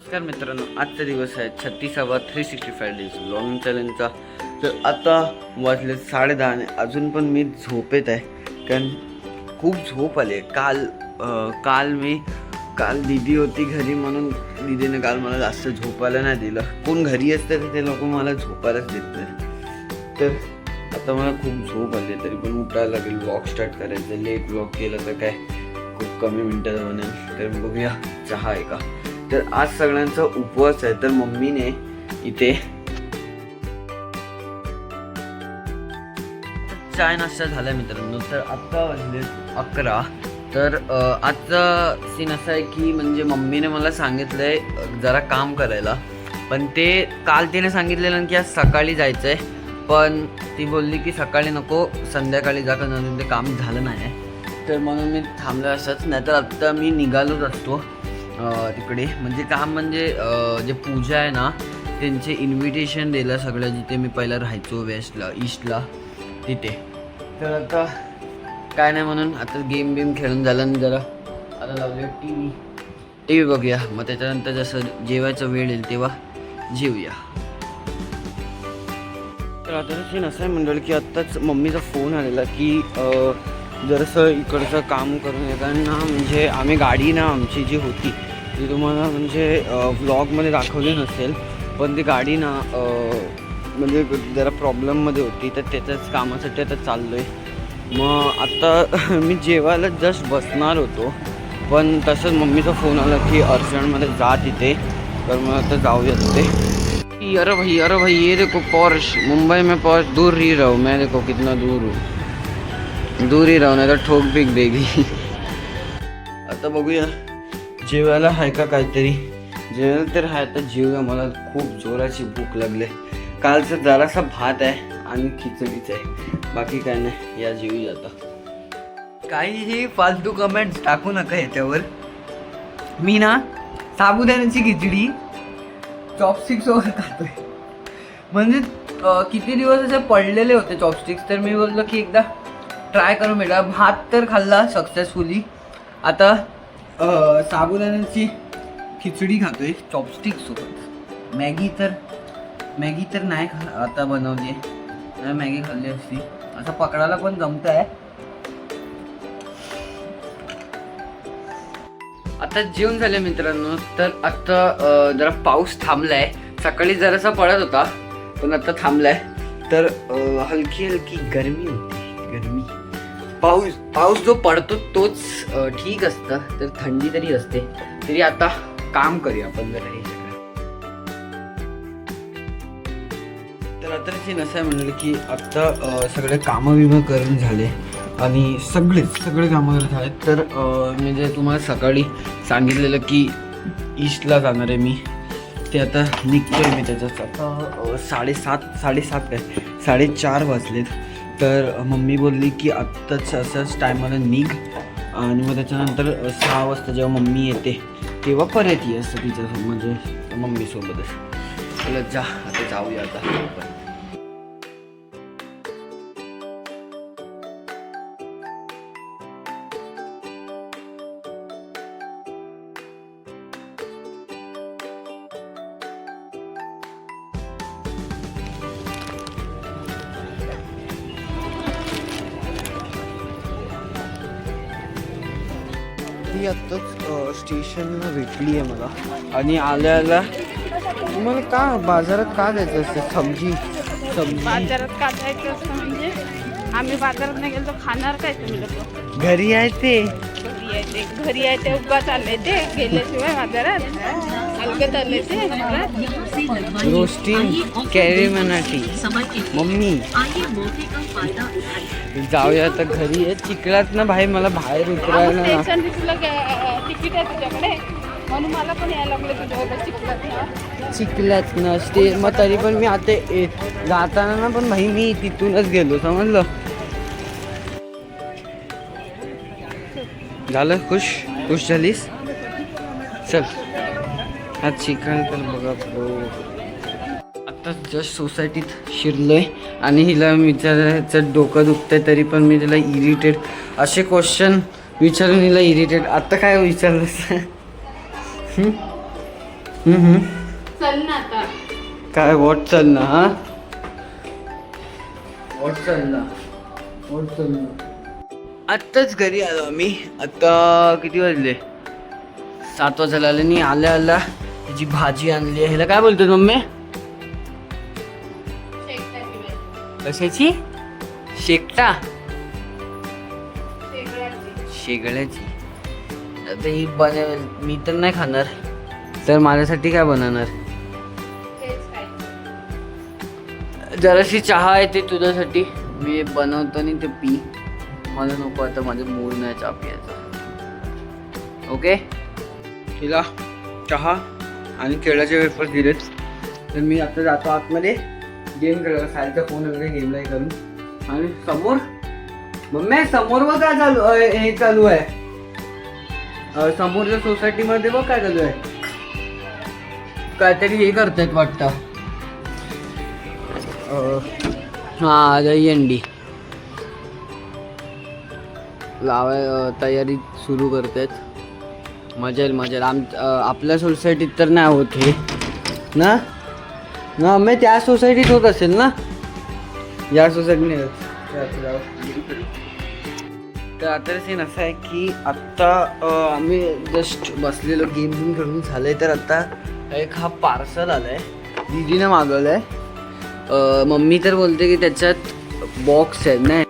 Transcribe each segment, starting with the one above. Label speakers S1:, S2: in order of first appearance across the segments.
S1: नमस्कार मित्रांनो, आजचा दिवस आहे 36वा 365 डेज लॉंग चॅलेंजचा. तर आता वाजले 10:30 आणि अजून पण मी झोपेत आहे, कारण खूप झोप आली आहे. काल दीदी होती घरी, म्हणून दीदीने काल मला जास्त झोपायला नाही दिलं. कोण घरी असते तर ते लोक मला झोपायलाच देत नाही. तर आता मला खूप झोप आली आहे, तरी पण उठायला लागेल. व्लॉग स्टार्ट करायचं. लेट व्लॉग केलं तर काय खूप कमी मिनटात बनेल. तर बघूया चहा आहे का. तर आज सगळ्यांचा उपवास आहे, तर मम्मीने इथे चाय नाश्ता झाला मित्रांनो. तर आत्ता वाजले 11. तर आजचा सीन असा आहे की म्हणजे मम्मीने मला सांगितलं आहे जरा काम करायला, पण ते काल तिने सांगितलेलं की आज सकाळी जायचं आहे, पण ती बोलली की सकाळी नको, संध्याकाळी जा, कारण अजून ते काम झालं नाही आहे. तर म्हणून मी थांबलो असंच. नाहीतर आत्ता मी निघालोच असतो तिकडे. म्हणजे काम म्हणजे जे पूजा आहे ना, त्यांचे इन्व्हिटेशन दिलं सगळं, जिथे मी पहिला राहायचो वेस्टला ईस्टला तिथे. तर आता काय नाही, म्हणून आता गेम खेळून झालं आणि जरा आता लावले टी व्ही बघूया. मग त्याच्यानंतर जसं जेवायचा वेळ येईल तेव्हा जेवूया. तर आता सीन असं आहे मंडळ की आत्ताच मम्मीचा फोन आलेला की जरासं इकडचं काम करून येताना, म्हणजे आम्ही गाडी ना आमची जी होती ती तुम्हाला म्हणजे व्लॉगमध्ये दाखवली नसेल, पण ती गाडी ना म्हणजे जरा प्रॉब्लेममध्ये होती, तर त्याच्याच कामासाठी आता चाललो आहे. मग आता मी जेवायला जस्ट बसणार होतो, पण तसंच मम्मीचा फोन आला की अर्जंटमध्ये जा तिथे. तर मग आता जाऊया तिथे. अरे भाई ये देखो पॉर्श, मुंबई में पॉर्श दूर ही रहो. मैं देखो कितना दूर हूँ, दूर ही राहू, नाही तर ठोक बिक देगी. आता बघूया जेवायला आहे का काहीतरी. जेवायला तर आहे, आता जेवूया. मला खूप जोराची भूक लागली. कालचा जरासा भात आहे आणि खिचडीच आहे, बाकी काय नाही. या जेवूया आता. काहीही फालतू कमेंट्स टाकू नका याच्यावर. मी ना साबुदाण्याची खिचडी चॉपस्टिक्स वर खातोय. म्हणजे किती दिवस असे पडलेले होते चॉपस्टिक्स, तर मी बोललो की एकदा ट्राय करून भेटा. भात तर खाल्ला सक्सेसफुली, आता साबुदाण्याची खिचडी खातोय चॉपस्टिक्स सोबत. मॅगी तर नाही आता बनवली आहे, मॅगी खाल्ली असती. असं पकडायला पण जमत आहे. आता जेवण झाले मित्रांनो. तर आता जरा पाऊस थांबलाय. सकाळी जरासा पडत होता, पण आता थांबलाय. तर हलकी गरमी होती. पाऊस जो पडतो तोच ठीक असतं, तर थंडी तरी असते. तरी आता काम करूया आपण जरा हे सगळं. तर आता सीन असं आहे म्हणलं की आता सगळे कामं करून झाले आणि सगळे कामं झाले. तर मी जे तुम्हाला सकाळी सांगितलेलं की ईस्टला जाणार आहे मी, ते आता निघतोय मी त्याच्यात. आता 4:30 वाजलेत. तर मम्मी बोलली की आत्ताच असंच टायमाला निघ, आणि मग त्याच्यानंतर 6 वाजता जेव्हा मम्मी येते तेव्हा परत ये, असं तिच्यासोबत म्हणजे मम्मीसोबतच. चला जा, आता जाऊया आता. ती आत्ताच स्टेशनला भेटली आहे मला, आणि आल्या तुम्हाला का बाजारात का जायचं असतं? सब्जी
S2: बाजारात का जायचं असतं म्हणजे आम्ही बाजारात नाही गेलो तर खाणार काय तुम्ही लोक?
S1: घरी आहे ते
S2: घरी आहे ते उभा चालले ते गेल्याशिवाय बाजारात हलकं चालले ते
S1: रोस्टिंग कॅरी मनाठी. मम्मी जाऊया आता घरी आहे. चिखलात ना भाई, मला बाहेर उतरायला ना.
S2: स्टेशन दिसलं तिकीट आहे तुझ्याकडे, म्हणून मला पण यायला लागलं तुझ्याकडे
S1: चिखलात नसते. मग तरी पण मी आता जाताना ना, पण भाई मी तिथूनच गेलो, समजलं. झालं खुश झालीस? चल हा चिखल तर बघा ब्रो. आता जस्ट सोसायटीत शिरलोय आणि हिला विचारायचं डोकं दुखतंय, तरी पण मी तिला इरिटेट असे क्वेश्चन विचारून हिला इरिटेट. आता काय विचारलंस?
S2: चल ना आता.
S1: काय वॉट चल ना हा वॉट चल ना वॉट चल ना. आत्ताच घरी आलो आम्ही. आता किती वाजले 7 वाजायला आले. आणि आल्या आल्या त्याची भाजी आणली आहे. ह्याला काय बोलतो मम्मी?
S2: शेकटाची वेळ.
S1: कशाची? शेकटा
S2: शेगळ्याची.
S1: शेगळ्याची. आता ही बनवेल. मी तर नाही खाणार, तर माझ्यासाठी काय बनवणार?
S2: तेच काय.
S1: जराशी चहा आहे ते तुझ्यासाठी मी बनवतो आणि ते पी. मला नको आता, माझं मूड नाही चहा पियाचा. ओके. तिला चहा आणि केळाचे वेफर्स दिलेत. तर मी आता जातो आतमध्ये गेम खेळायला. सायलचा फोन वगैरे गेमलाही करून. आणि समोर मम्मी समोर बघ काय चालू हे चालू आहे. समोरच्या सोसायटीमध्ये बघ काय चालू आहे. काहीतरी हे करतायत वाटतं. हा दहीहंडी लावाय तयारी सुरू करतायत. मजा येईल मजा येईल. आपल्या सोसायटीत तर नाही होत हे ना. ना मी त्या सोसायटीत होत असेल ना. या सोसायटीने तर आता सीन असं आहे की आत्ता आम्ही जस्ट बसलेलो गेम बिम खेळून झालंय. तर आता एक हा पार्सल आलाय दीदीने मागवलाय. मम्मी तर बोलते की त्याच्यात बॉक्स आहे. नाही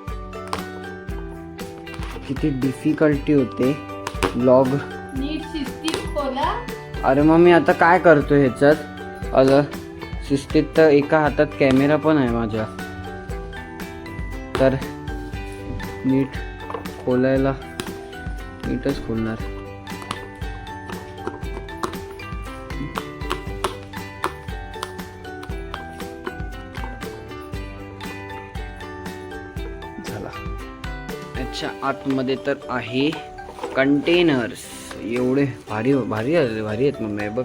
S1: किती डिफिकल्टी होते ब्लॉग.
S2: नीट शिस्तीत खोला.
S1: अरे मग मी आता काय करतो ह्याच्यात आलं शिस्तीत. तर एका हातात कॅमेरा पण आहे माझ्या, तर नीट खोलायला नीटच खोलणार. झाला. अच्छा आतमध्ये तर आहे कंटेनर्स. एवढे भारी भारी आहेत मम्मी. बघ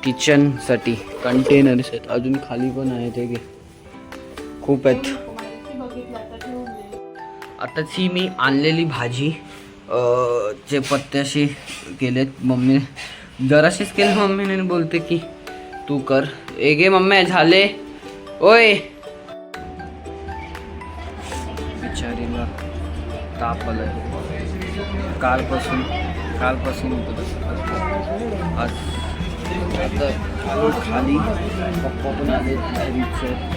S1: किचनसाठी कंटेनर्स आहेत. अजून खाली पण आहेत. हे घे खूप आहेत. आताची मी आणलेली भाजी जे पत्त्याशी केलेत मम्मी. जराशीच केली मम्मीने. बोलते की तू कर. घे मम्मी झाले. ओय बिचारीला ताप आलाय. कालपासून होतं आज. आता आलो खाली. पप्पा पण आले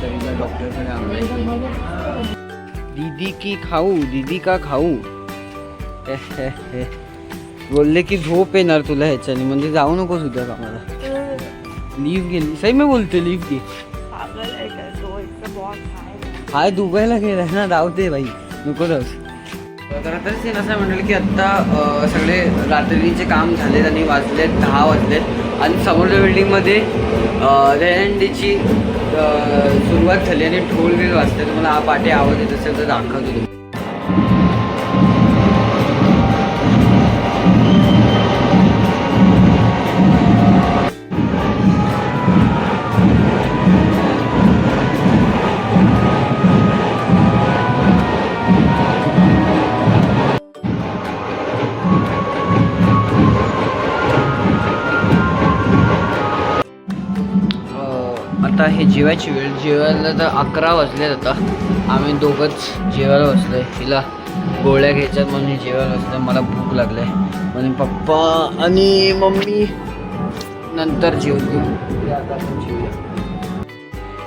S1: तरीला डॉक्टरकडे आणलंय. दीदी की खाऊ दीदी का खाऊ. बोलले की झोप येणार तुला ह्याच्याने, म्हणजे जाऊ नकोस उद्या कामाला. लीव गेली. सही मी बोलते लीव की हाय दुबईला गेलाय ना. राहते बाई नको राहूस. तर आता सीन असं म्हणाल की आत्ता सगळे रात्रीचे काम झालेत आणि वाजलेत 10 वाजलेत. आणि समोरच्या बिल्डिंगमध्ये दहीहंडीची सुरुवात झाली आणि ढोल बिल वाजते. तुम्हाला हा पाठी आवाज येत असेल तर दाखवतो तुम्ही. आता हे जेवायची वेळ. जेवायला तर 11 वाजलेत. आता आम्ही दोघंच जेवायला बसलोय. हिला गोळ्या घ्यायच्यात म्हणून जेवायला बसलोय. मला भूक लागलाय म्हणून पप्पा आणि मम्मी नंतर जेवतो. आता आपण जेवूया.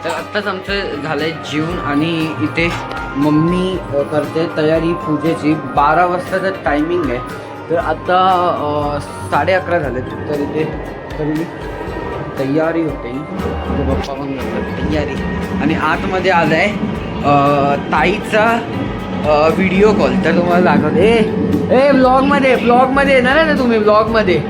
S1: तर आत्ताच आमचं झालंय जेवण आणि इथे मम्मी करते तयारी पूजेची. 12 वाजताचं टायमिंग आहे. तर आता 11:30 झालेत. तर इथे तरी तयारी होते. पप्पा पण करतात तयारी. आणि आतमध्ये आलाय ताईचा व्हिडिओ कॉल. तर तुम्हाला दाखवते. ए ब्लॉगमध्ये येणार ना तुम्ही. ब्लॉगमध्ये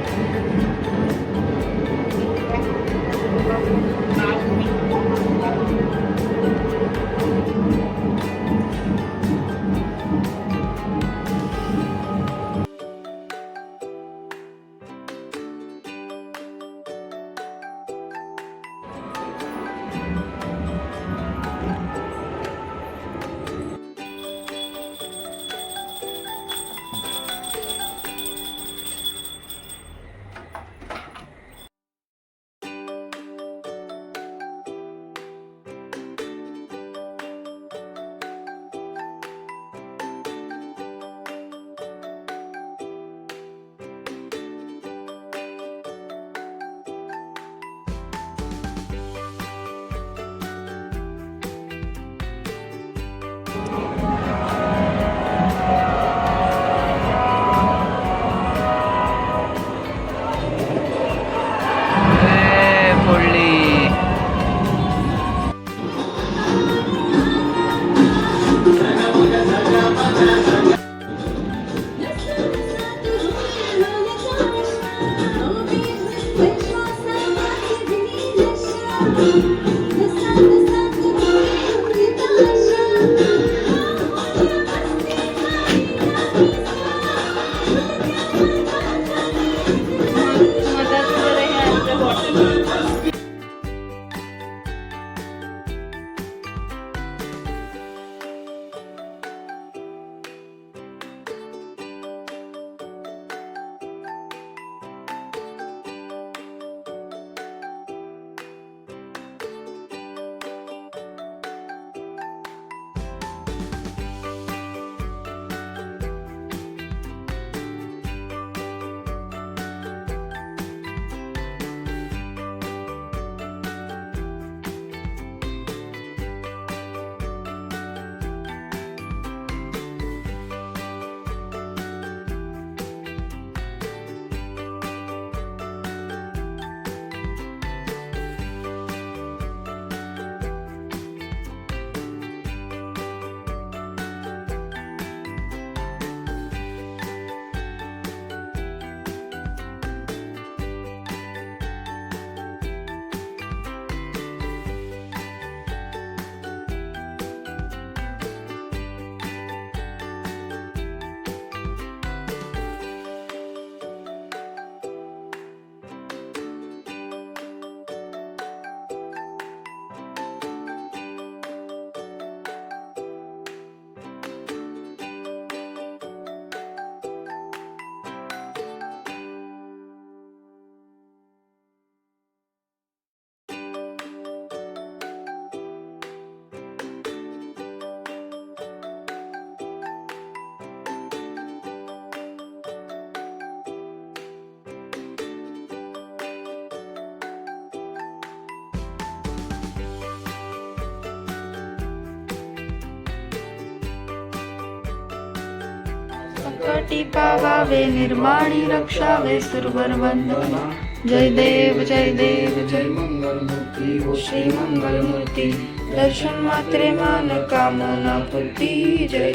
S2: संकटी पावावे निर्माणी रक्षावे सुरवर वंदना जय देव जय मंगलमूर्ती हो श्री मंगलमूर्ती दर्शन मात्रे मान कामना पूर्ती जय.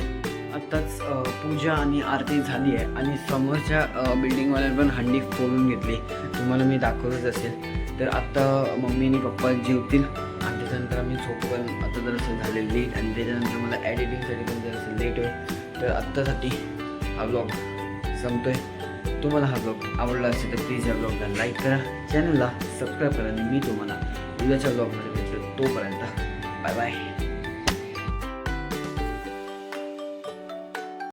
S1: आत्ताच पूजा आणि आरती झाली आहे आणि समोरच्या बिल्डिंगवाल्याने पण हंडी फोडून घेतली, तुम्हाला मी दाखवतच असेल. तर आत्ता मम्मी आणि पप्पा जेवतील आणि त्याच्यानंतर आम्ही झोप पण आता जरासं झालेलं लेट आणि त्याच्यानंतर मला ॲडिटिंगसाठी पण जरासं लेट होईल. तर आत्तासाठी हा ब्लॉग संपतोय. तुम्हाला हा ब्लॉग आवडला असेल तर प्लीज या ब्लॉगला लाईक करा, चॅनलला सबस्क्राईब करा आणि मी तुम्हाला उद्याच्या ब्लॉगमध्ये भेटतो. तोपर्यंत बाय बाय.